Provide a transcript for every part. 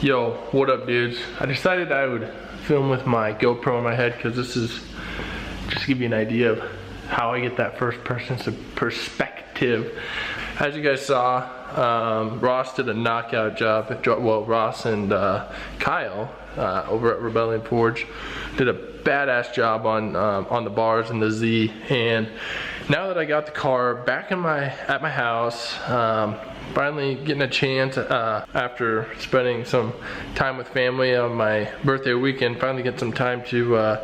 Yo, what up dudes? I decided I would film with my GoPro in my head because this is just to give you an idea of how I get that first person perspective. As you guys saw, Ross did a knockout job. Well, Ross and Kyle over at Rebellion Forge did a badass job on the bars and the Z. And now that I got the car back at my house, finally getting a chance after spending some time with family on my birthday weekend, finally get some time to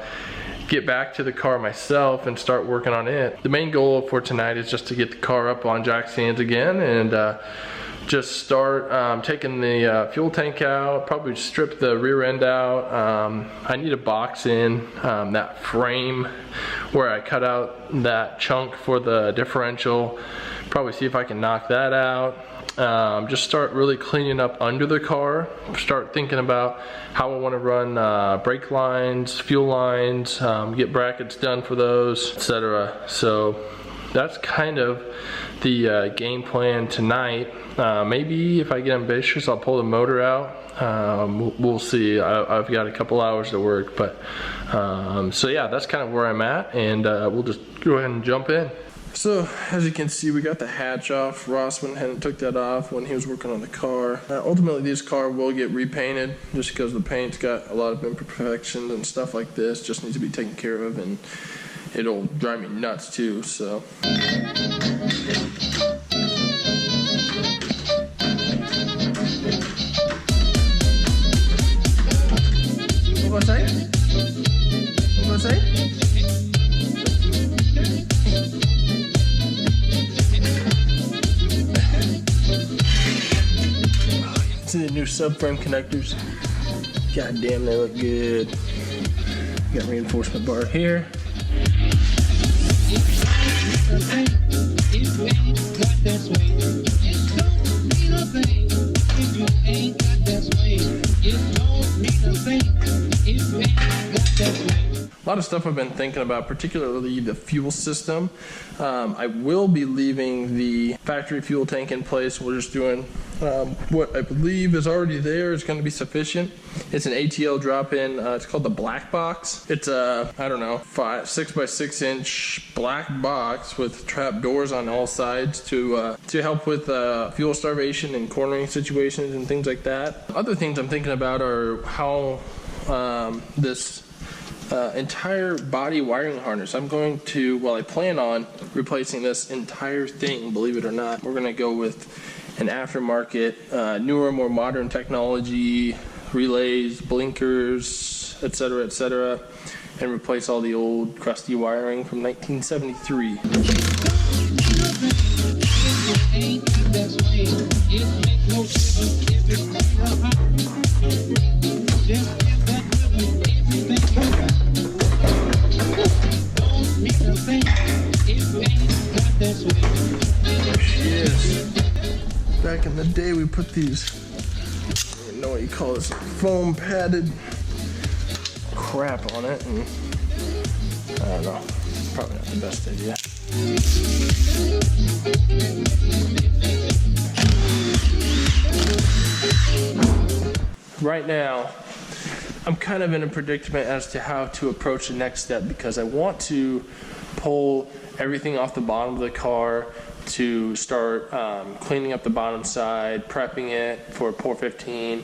get back to the car myself and start working on it. The main goal for tonight is just to get the car up on jack stands again and just start taking the fuel tank out, probably strip the rear end out. I need to box in that frame where I cut out that chunk for the differential. Probably see if I can knock that out. Just start really cleaning up under the car. Start thinking about how I want to run brake lines, fuel lines, get brackets done for those, etc. So that's kind of the game plan tonight. Maybe if I get ambitious, I'll pull the motor out. We'll see. I've got a couple hours to work, but so yeah, that's kind of where I'm at, and we'll just go ahead and jump in. So, as you can see, we got the hatch off. Ross went ahead and took that off when he was working on the car. Ultimately, this car will get repainted just because the paint's got a lot of imperfections and stuff like this. Just needs to be taken care of, and it'll drive me nuts too, so. What was I saying? What was I saying? See the new subframe connectors. God damn, they look good. Got reinforcement bar here. A lot of stuff I've been thinking about, particularly the fuel system. I will be leaving the factory fuel tank in place. We're just doing what I believe is already there is going to be sufficient. It's an ATL drop-in. It's called the black box. It's a, I don't know, 6 by 6 inch black box with trap doors on all sides to help with fuel starvation and cornering situations and things like that. Other things I'm thinking about are how this entire body wiring harness. I'm going to, well, I plan on replacing this entire thing, believe it or not. We're going to go with an aftermarket, newer, more modern technology, relays, blinkers, etc., and replace all the old crusty wiring from 1973. Back in the day, we put these, I don't even know what you call this, foam padded crap on it, and I don't know, probably not the best idea. Right now, I'm kind of in a predicament as to how to approach the next step, because I want to pull everything off the bottom of the car to start cleaning up the bottom side, prepping it for pour 15,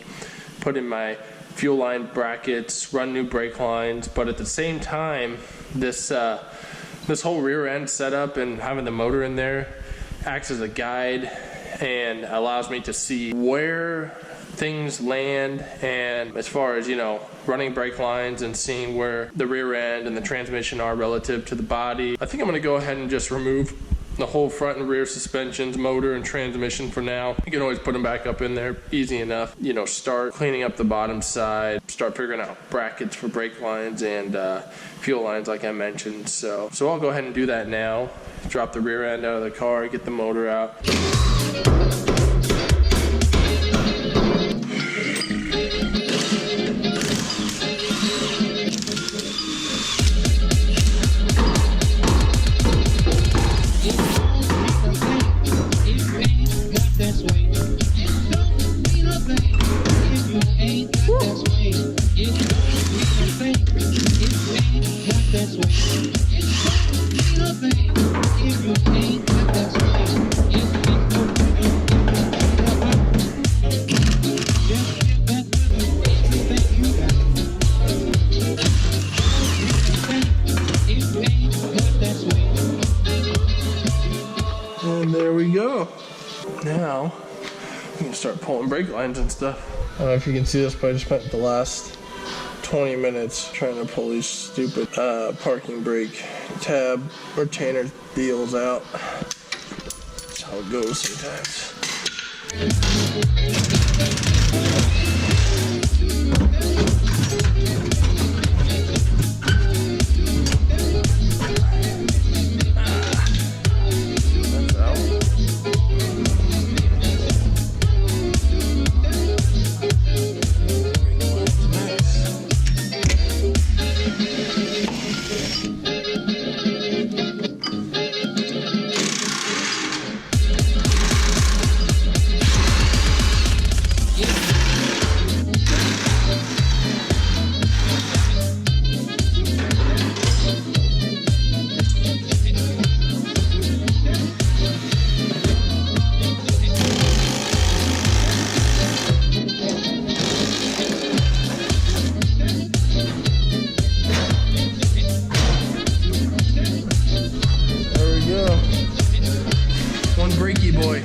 put in my fuel line brackets, run new brake lines, but at the same time, this whole rear end setup and having the motor in there acts as a guide and allows me to see where things land, and as far as, you know, running brake lines and seeing where the rear end and the transmission are relative to the body. I think I'm going to go ahead and just remove the whole front and rear suspensions, motor and transmission for now. You can always put them back up in there, easy enough. You know, start cleaning up the bottom side, start figuring out brackets for brake lines and fuel lines like I mentioned. So I'll go ahead and do that now. Drop the rear end out of the car, get the motor out. That's way. It don't mean a thing if you ain't And there we go. Now, we can start pulling brake lines and stuff. I don't know if you can see this, but I just spent the last 20 minutes trying to pull these stupid parking brake tab retainer deals out. That's how it goes sometimes. Boy.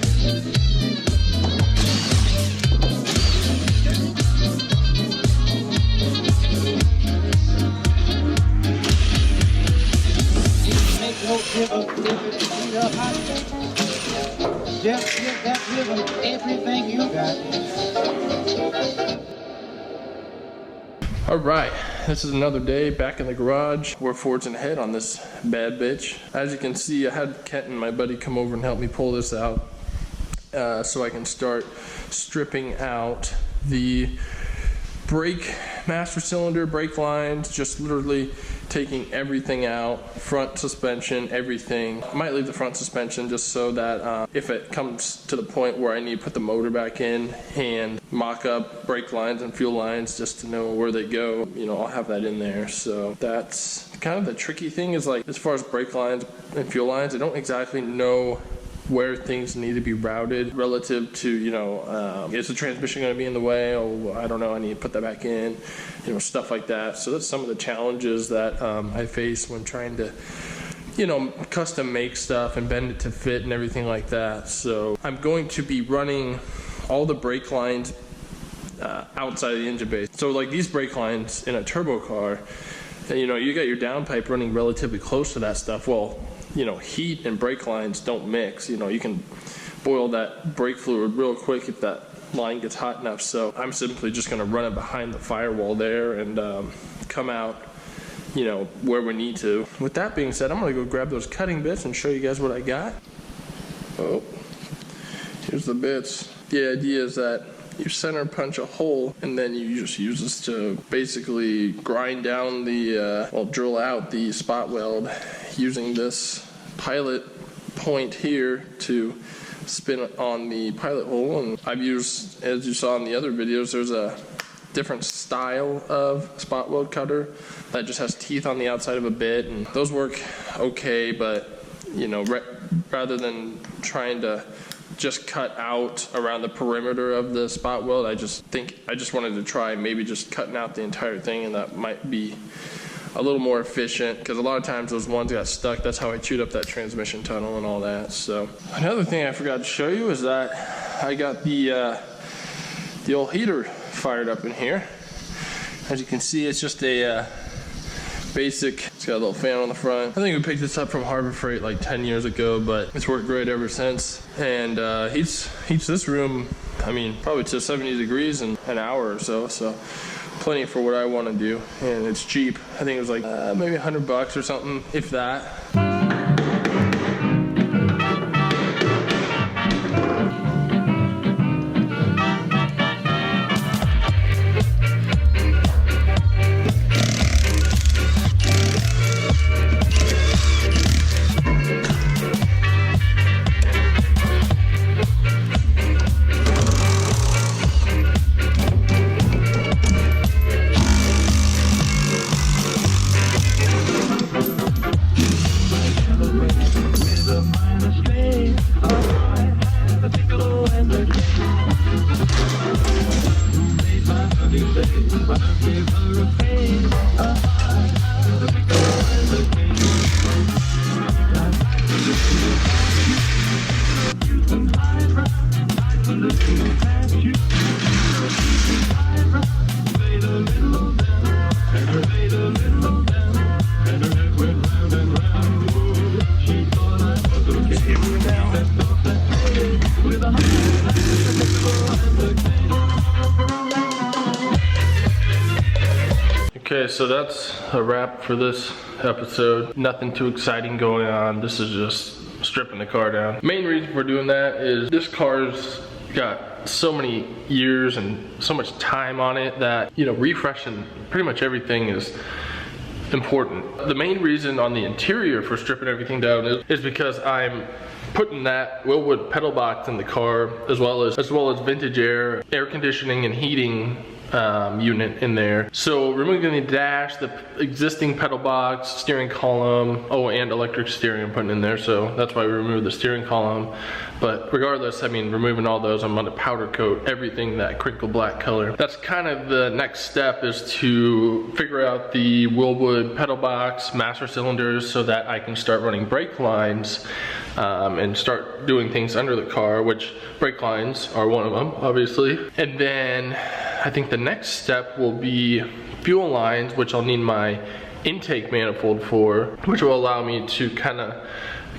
Just give that rhythm everything you got. All right, this is another day back in the garage. We're forging ahead on this bad bitch. As you can see, I had Kenton, my buddy, come over and help me pull this out so I can start stripping out the brake master cylinder, brake lines, just literally taking everything out, front suspension, everything. I might leave the front suspension just so that if it comes to the point where I need to put the motor back in and mock up brake lines and fuel lines just to know where they go, you know, I'll have that in there. So that's kind of the tricky thing, is like, as far as brake lines and fuel lines, I don't exactly know where things need to be routed relative to, you know, is the transmission going to be in the way? Oh, I don't know, I need to put that back in, you know, stuff like that. So that's some of the challenges that I face when trying to, you know, custom make stuff and bend it to fit and everything like that. So I'm going to be running all the brake lines outside of the engine bay. So like these brake lines in a turbo car, you know, you got your downpipe running relatively close to that stuff. Well, you know, heat and brake lines don't mix. You know, you can boil that brake fluid real quick if that line gets hot enough. So I'm simply just going to run it behind the firewall there and come out, you know, where we need to. With that being said, I'm going to go grab those cutting bits and show you guys what I got. Oh, here's the bits. The idea is that you center punch a hole and then you just use this to basically grind down the, drill out the spot weld using this pilot point here to spin on the pilot hole. And I've used, as you saw in the other videos, there's a different style of spot weld cutter that just has teeth on the outside of a bit, and those work okay, but you know, rather than trying to just cut out around the perimeter of the spot weld, I just wanted to try maybe just cutting out the entire thing, and that might be a little more efficient, because a lot of times those ones got stuck. That's how I chewed up that transmission tunnel and all that. So another thing I forgot to show you is that I got the old heater fired up in here. As you can see, it's just a basic, it's got a little fan on the front. I think we picked this up from Harbor Freight like 10 years ago, but it's worked great ever since. And heats this room, I mean, probably to 70 degrees in an hour or so. So plenty for what I want to do, and it's cheap. I think it was like maybe $100 or something, if that. so that's a wrap for this episode. Nothing too exciting going on. This is just stripping the car down. Main reason for doing that is this car's got so many years and so much time on it that, you know, refreshing pretty much everything is important. The main reason on the interior for stripping everything down is because I'm putting that Wilwood pedal box in the car, as well as vintage air conditioning and heating unit in there. So removing the dash, the existing pedal box, steering column, oh, and electric steering I'm putting in there, so that's why we removed the steering column. But regardless, I mean, removing all those, I'm gonna powder coat everything that crinkle black color. That's kind of the next step, is to figure out the Wilwood pedal box, master cylinders, so that I can start running brake lines and start doing things under the car, which brake lines are one of them, obviously. And then I think the next step will be fuel lines, which I'll need my intake manifold for, which will allow me to kind of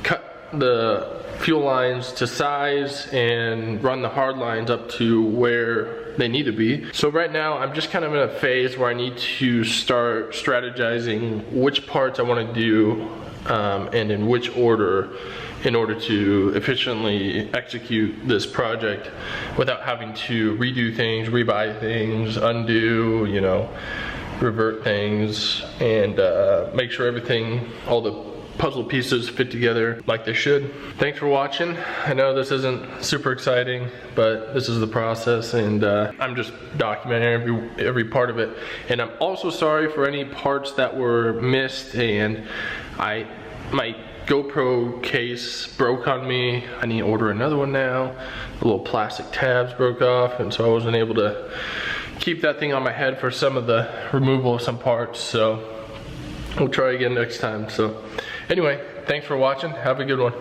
cut the fuel lines to size and run the hard lines up to where they need to be. So right now I'm just kind of in a phase where I need to start strategizing which parts I want to do and in which order, in order to efficiently execute this project without having to redo things, rebuy things, undo, you know, revert things, and make sure everything, all the puzzle pieces fit together like they should. Thanks for watching. I know this isn't super exciting, but this is the process, and I'm just documenting every part of it. And I'm also sorry for any parts that were missed, and my GoPro case broke on me. I need to order another one now. The little plastic tabs broke off, and so I wasn't able to keep that thing on my head for some of the removal of some parts, so we'll try again next time. So anyway, thanks for watching. Have a good one.